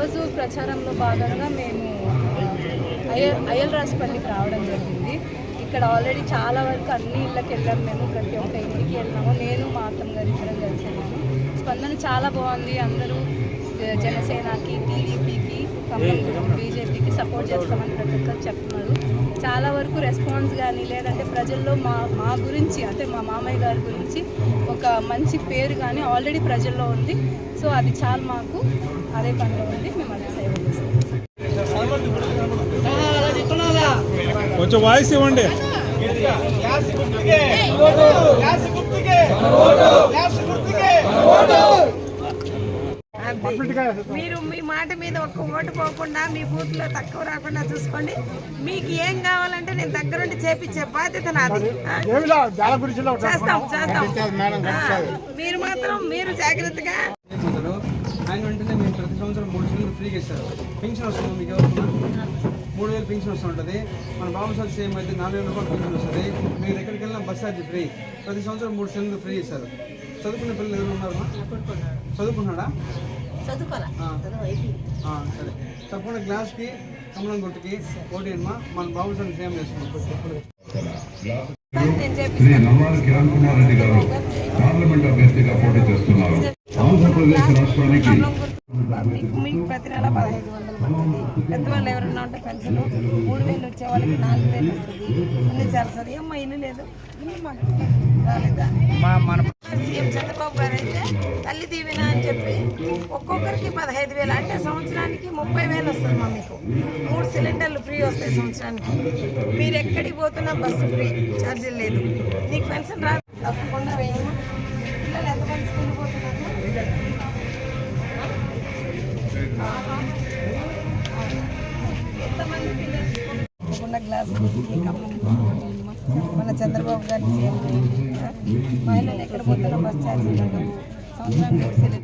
ఈరోజు ప్రచారంలో భాగంగా మేము అయ్యల్ రాజపల్లికి రావడం జరిగింది. ఇక్కడ ఆల్రెడీ చాలా వరకు అన్ని ఇళ్ళకి వెళ్ళాము. మేము ప్రతి ఒక్క ఇంటికి వెళ్ళాము. నేను మా అత్తమ్మ గారి ఇద్దరం కలిసి వెళ్ళాము. స్పందన చాలా బాగుంది. అందరూ జనసేనకి, టీడీపీకి, బీజేపీకి సపోర్ట్ చేస్తామని ప్రతి ఒక్కరు చెప్తున్నారు. చాలా వరకు రెస్పాన్స్ కానీ లేదంటే ప్రజల్లో మా గురించి అంటే మా మామయ్య గారి గురించి ఒక మంచి పేరు కానీ ఆల్రెడీ ప్రజల్లో ఉంది. సో అది చాలా మాకు అదే పనిలో ఉంది. మేము అదే సేవ చేస్తాం. కొంచెం వాయిస్ ఇవ్వండి. మీరు మీ మాట మీద ఒక్క ఓటు పోకుండా మీ బూత్లో తక్కువ రాకుండా చూసుకోండి. మీకు ఏం కావాలంటే నేను దగ్గరుండి చేపించే బాధ్యత నాది. చేస్తాం. మీరు మాత్రం మీరు జాగ్రత్తగా ఆయన వెంటనే మేము ప్రతి సంవత్సరం 3 సిలిండర్ ఫ్రీగా ఇస్తారు. పెన్షన్ వస్తుంది. మీకు 3000 పెన్షన్ వస్తుంటుంది. మన బాబు సార్ సేమ్ అయితే 4000 రూపాయలు పెన్షన్ వస్తుంది. మీరు ఎక్కడికి వెళ్ళినా బస్ ఛార్జ్ ఫ్రీ. ప్రతి సంవత్సరం 3 సిలిండర్ ఫ్రీ ఇస్తారు. చదువుకునే పిల్లలు ఎవరు ఉన్నారు? చదువుకున్నాడా? సరే, తప్పకుండా క్లాస్కి కమలం గుట్టుకి ఓటు అమ్మా. మన బాబు సార్ సేమ్ చేస్తున్నాం. శ్రీ నల్లారి కిరణ్ కుమార్ రెడ్డి గారు పార్లమెంట్ అభ్యర్థిగా పోటీ చేస్తున్నారు. ఆంధ్రప్రదేశ్ రాష్ట్రానికి మీకు ప్రతి నెల 1500 పడుతుంది. పెద్దవాళ్ళు ఎవరైనా ఉంటే పెన్షన్ 3000 వచ్చే వాళ్ళకి 4000 వస్తుంది. అన్ని చేస్తారు. ఏమ్మా ఇల్లు లేదు, ఇల్లు మాకు రాలేదా? సీఎం చంద్రబాబు గారు అయితే తల్లి దీవెన అని చెప్పి ఒక్కొక్కరికి 15,000 అంటే సంవత్సరానికి 30,000 వస్తుంది. మా మీకు 3 సిలిండర్లు ఫ్రీ వస్తాయి సంవత్సరానికి. మీరు ఎక్కడికి పోతున్నా బస్సు ఫ్రీ, ఛార్జీలు లేదు. నీకు పెన్షన్ రాదు తప్పకుండా వేయము. పిల్లలు ఎంతమంది స్కూల్ పోతున్నారు? ఎంతమంది పిల్లలు తప్పకుండా గ్లాస్ మన చంద్రబాబు గారిని సేమ్ మహిళలు ఎక్కడ పోతారో బస్ ఛార్జీలు సంవత్సరానికి